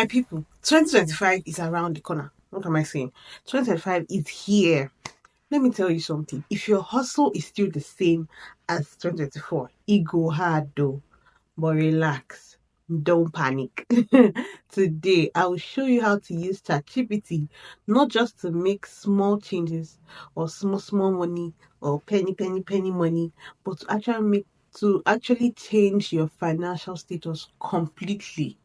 My people, 2025 is around the corner. What am I saying? 2025 is here. Let me tell you something. If your hustle is still the same as 2024, it go hard though. But relax. Don't panic. Today, I will show you how to use ChatGPT not just to make small changes or small money or penny money, but to actually change your financial status completely.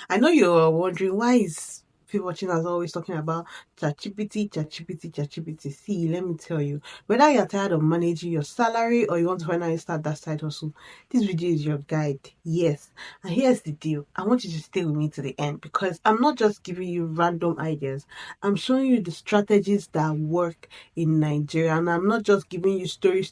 I know you're wondering why is people watching us always talking about ChatGPT, ChatGPT, ChatGPT. See, let me tell you, whether you're tired of managing your salary or you want to finally start that side hustle, this video is your guide. Yes. And here's the deal. I want you to stay with me to the end because I'm not just giving you random ideas. I'm showing you the strategies that work in Nigeria. And I'm not just giving you story.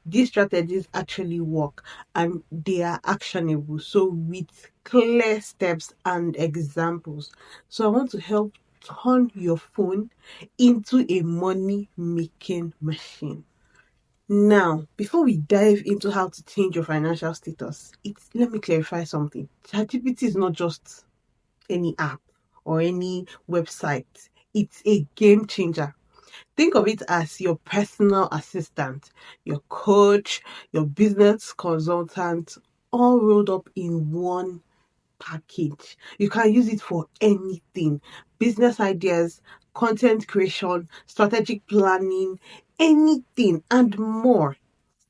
These strategies actually work and they are actionable. So with clear steps and examples. So I want to help turn your phone into a money making machine. Now, before we dive into how to change your financial status, let me clarify something. ChatGPT is not just any app or any website. It's a game changer. Think of it as your personal assistant, your coach, your business consultant, all rolled up in one package. You can use it for anything: business ideas, content creation, strategic planning, anything, and more.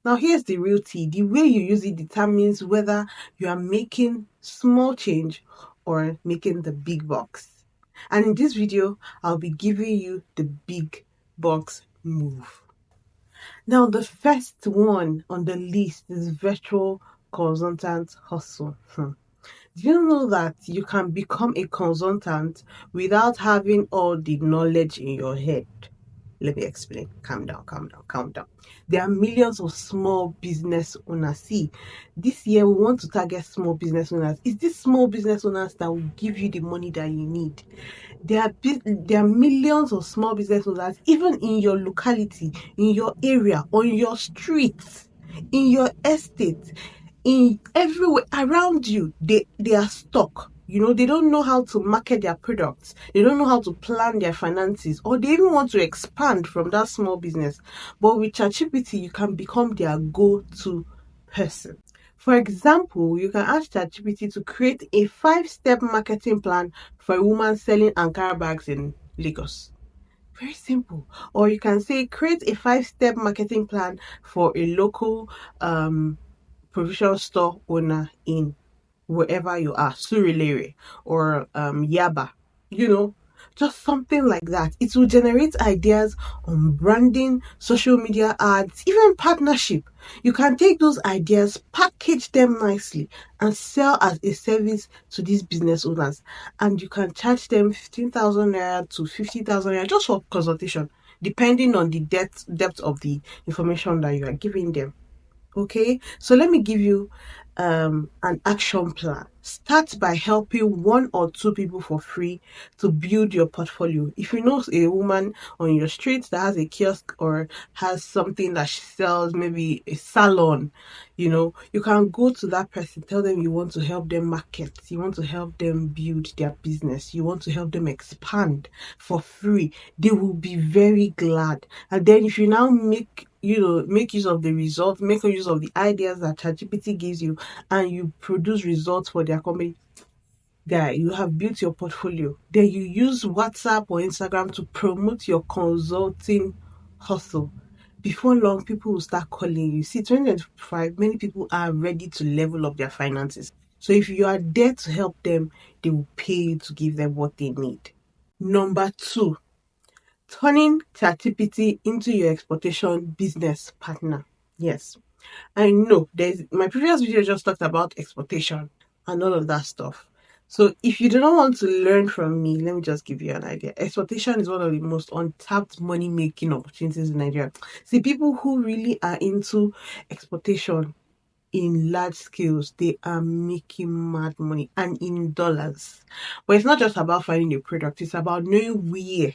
Now, here's the real tea: the way you use it determines whether you are making small change or making the big bucks. And in this video, I'll be giving you the big bucks move. Now, the first one on the list is virtual consultant hustle. Do you know that you can become a consultant without having all the knowledge in your head? Let me explain. Calm down, calm down, calm down. There are millions of small business owners. See, this year we want to target small business owners. It's these small business owners that will give you the money that you need. There are millions of small business owners, even in your locality, in your area, on your streets, in your estate, in everywhere around you. They are stuck. They don't know how to market their products. They don't know how to plan their finances, or they even want to expand from that small business. But with ChatGPT, you can become their go-to person. For example, you can ask ChatGPT to create a 5-step marketing plan for a woman selling Ankara bags in Lagos. Very simple. Or you can say, create a 5-step marketing plan for a local provision store owner in wherever you are, Surulere or Yaba, you know, just something like that. It will generate ideas on branding, social media ads, even partnership. You can take those ideas, package them nicely, and sell as a service to these business owners. And you can charge them 15,000 naira to 50,000 naira just for consultation, depending on the depth of the information that you are giving them. Okay, so let me give you an action plan. Start by helping one or two people for free to build your portfolio. If you know a woman on your street that has a kiosk or has something that she sells, maybe a salon, you can go to that person, tell them you want to help them market, you want to help them build their business, you want to help them expand for free. They will be very glad. And then if you now make use of the results, make use of the ideas that ChatGPT gives you, and you produce results for their company, guy, you have built your portfolio. Then you use WhatsApp or Instagram to promote your consulting hustle. Before long, people will start calling you. See, 2025, many people are ready to level up their finances. So if you are there to help them, they will pay you to give them what they need. Number two, turning ChatGPT into your exportation business partner. Yes, I know there's my previous video just talked about exportation and all of that stuff. So if you do not want to learn from me, let me just give you an idea. Exportation is one of the most untapped money making opportunities in Nigeria. See, people who really are into exportation in large scales, they are making mad money and in dollars. But it's not just about finding a product, it's about knowing where.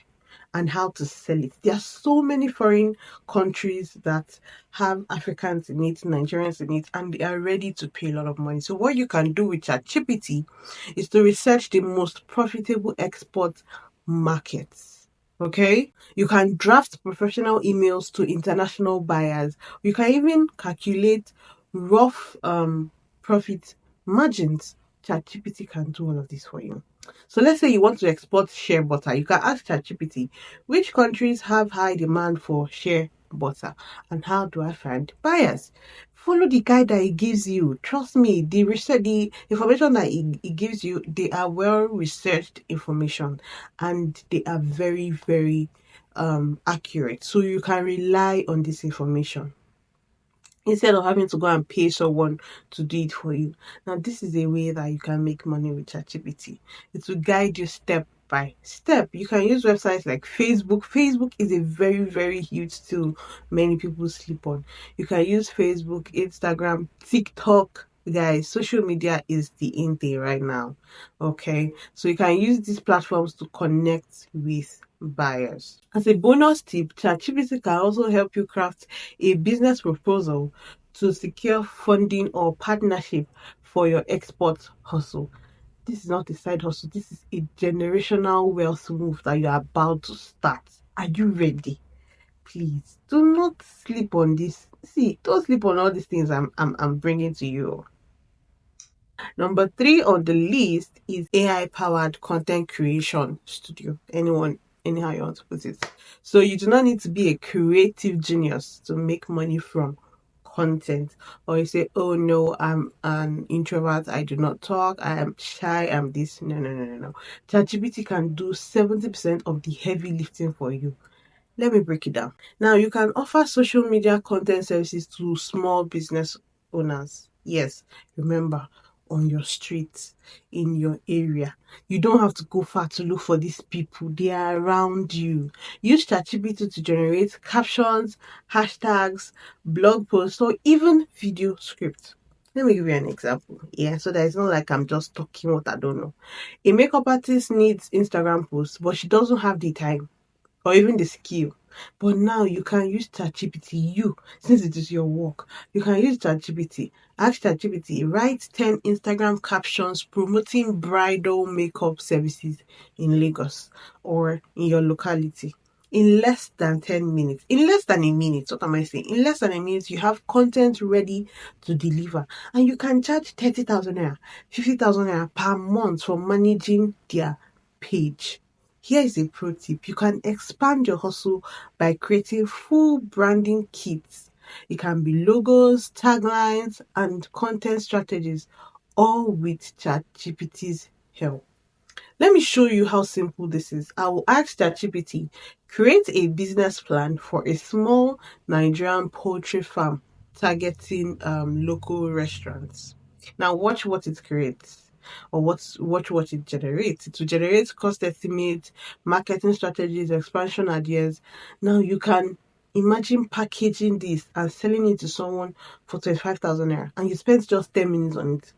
and how to sell it. There are so many foreign countries that have Africans in it, Nigerians in it, and they are ready to pay a lot of money. So what you can do with ChatGPT is to research the most profitable export markets. Okay, you can draft professional emails to international buyers. You can even calculate rough profit margins. ChatGPT can do all of this for you. So let's say you want to export shea butter. You can ask ChatGPT, which countries have high demand for shea butter and how do I find buyers? Follow the guide that it gives you. Trust me, the research, the information that it gives you, they are well researched information and they are very, very accurate. So you can rely on this information instead of having to go and pay someone to do it for you. Now, this is a way that you can make money with ChatGPT. It will guide you step by step. You can use websites like Facebook. Facebook is a very, very huge tool many people sleep on. You can use Facebook, Instagram, TikTok. Guys, social media is the in thing right now. Okay, so you can use these platforms to connect with buyers. As a bonus tip, ChatGPT can also help you craft a business proposal to secure funding or partnership for your export hustle. This is not a side hustle, this is a generational wealth move that you're about to start. Are you ready? Please do not sleep on this. See, don't sleep on all these things I'm bringing to you. Number three on the list is AI powered content creation studio. Anyhow you want to put it. So you do not need to be a creative genius to make money from content. Or you say, oh no, I'm an introvert, I do not talk, I am shy, I'm this. No, no, no, no, no. ChatGPT can do 70% of the heavy lifting for you. Let me break it down. Now, you can offer social media content services to small business owners. Yes, remember, on your street, in your area. You don't have to go far to look for these people, they are around you. Use ChatGPT to generate captions, hashtags, blog posts, or even video scripts. Let me give you an example. Yeah, so that it's not like I'm just talking what I don't know. A makeup artist needs Instagram posts, but she doesn't have the time or even the skill. But now you can use ChatGPT. Since it is your work, you can use ChatGPT. Ask ChatGPT, write 10 Instagram captions promoting bridal makeup services in Lagos or in your locality. In less than 10 minutes, in less than a minute, what am I saying? In less than a minute, you have content ready to deliver, and you can charge 30,000 naira, 50,000 naira per month for managing their page. Here is a pro tip. You can expand your hustle by creating full branding kits. It can be logos, taglines, and content strategies, all with ChatGPT's help. Let me show you how simple this is. I will ask ChatGPT, create a business plan for a small Nigerian poultry farm targeting local restaurants. Now watch what it creates or watch what it generates. It will generate cost estimates, marketing strategies, expansion ideas. Now you can imagine packaging this and selling it to someone for 25,000 naira and you spend just 10 minutes on it.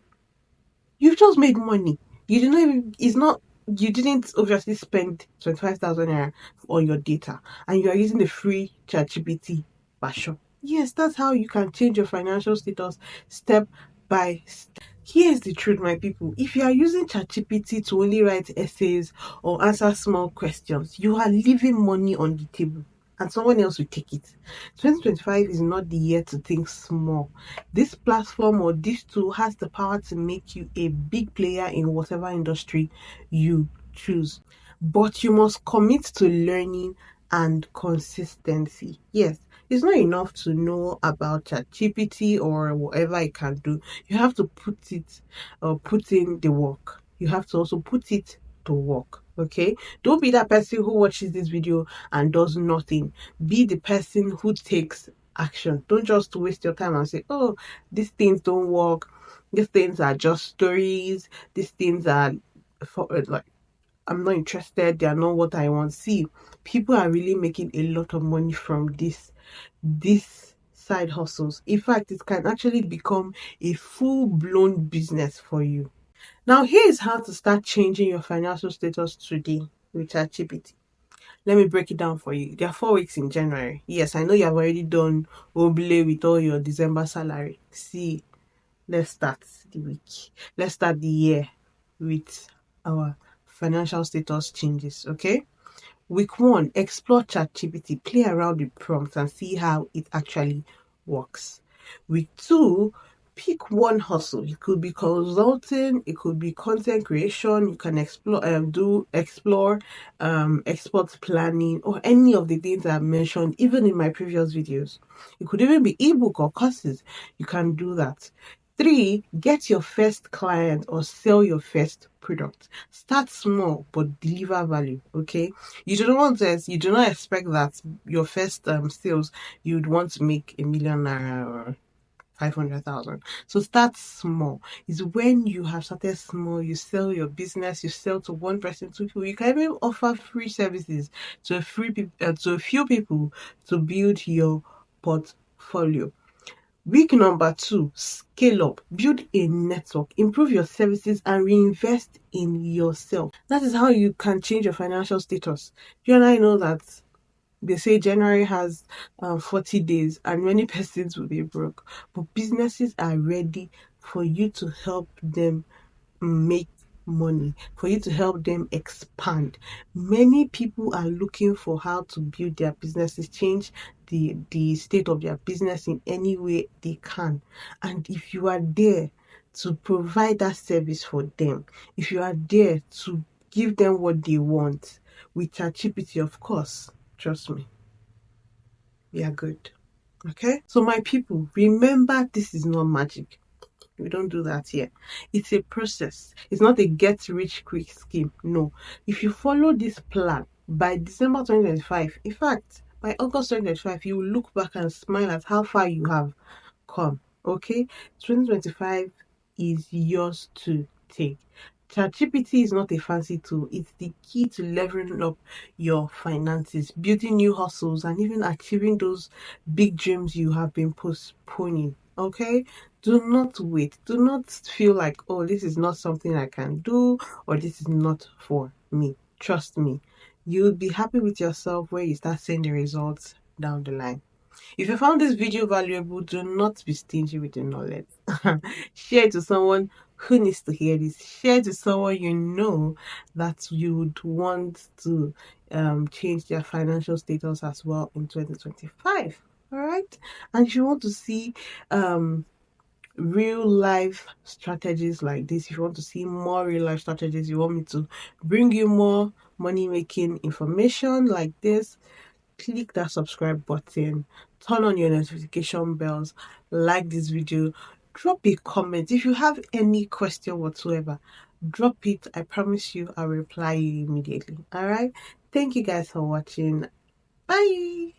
You've just made money. You did not even, it's not, you didn't obviously spend 25,000 naira on your data and you are using the free ChatGPT version. Yes, that's how you can change your financial status step by step. Here's the truth, my people. If you are using ChatGPT to only write essays or answer small questions, you are leaving money on the table and someone else will take it. 2025 is not the year to think small. This platform or this tool has the power to make you a big player in whatever industry you choose. But you must commit to learning and consistency. Yes, it's not enough to know about ChatGPT or whatever it can do. You have to put it or put in the work. You have to also put it to work. Okay, don't be that person who watches this video and does nothing. Be the person who takes action. Don't just waste your time and say, oh, these things don't work. These things are just stories. These things are for like I'm not interested. They are not what I want. See, people are really making a lot of money from this side hustles. In fact, it can actually become a full-blown business for you. Now, here is how to start changing your financial status today with ChatGPT. Let me break it down for you. There are 4 weeks in January. Yes, I know you have already done obile with all your December salary. See, let's start the week. Let's start the year with our financial status changes, okay? Week 1, explore ChatGPT, play around with prompts and see how it actually works. Week 2, pick one hustle. It could be consulting, it could be content creation. You can explore export planning or any of the things I've mentioned, even in my previous videos. It could even be ebook or courses. You can do that. 3, get your first client or sell your first product. Start small but deliver value. Okay, you do not expect that your first sales you'd want to make 1 million naira or 500,000. So start small. It's when you have started small, you sell your business, you sell to one person, two people. You can even offer free services to a few people to build your portfolio. Week number 2, scale up, build a network, improve your services, and reinvest in yourself. That is how you can change your financial status. You and I know that they say January has 40 days and many persons will be broke, but businesses are ready for you to help them make money, for you to help them expand. Many people are looking for how to build their businesses, change the state of their business in any way they can. And if you are there to provide that service for them, if you are there to give them what they want with ChatGPT, of course, trust me, we are good. Okay? So my people, remember this is not magic. We don't do that here. It's a process. It's not a get rich quick scheme. No. If you follow this plan by December 2025, in fact, by August 2025, you will look back and smile at how far you have come. Okay? 2025 is yours to take. ChatGPT is not a fancy tool. It's the key to leveling up your finances, building new hustles, and even achieving those big dreams you have been postponing. Okay? Do not wait. Do not feel like, oh, this is not something I can do or this is not for me. Trust me. You'll be happy with yourself when you start seeing the results down the line. If you found this video valuable, do not be stingy with the knowledge. Share it to someone who needs to hear this. Share it to someone you know that you would want to change their financial status as well in 2025. All right. And if you want to see real life strategies like this, if you want to see more real life strategies, you want me to bring you more money making information like this, click that subscribe button, turn on your notification bells, like this video, drop a comment. If you have any question whatsoever, drop it. I promise you I'll reply you immediately. All right. Thank you guys for watching. Bye.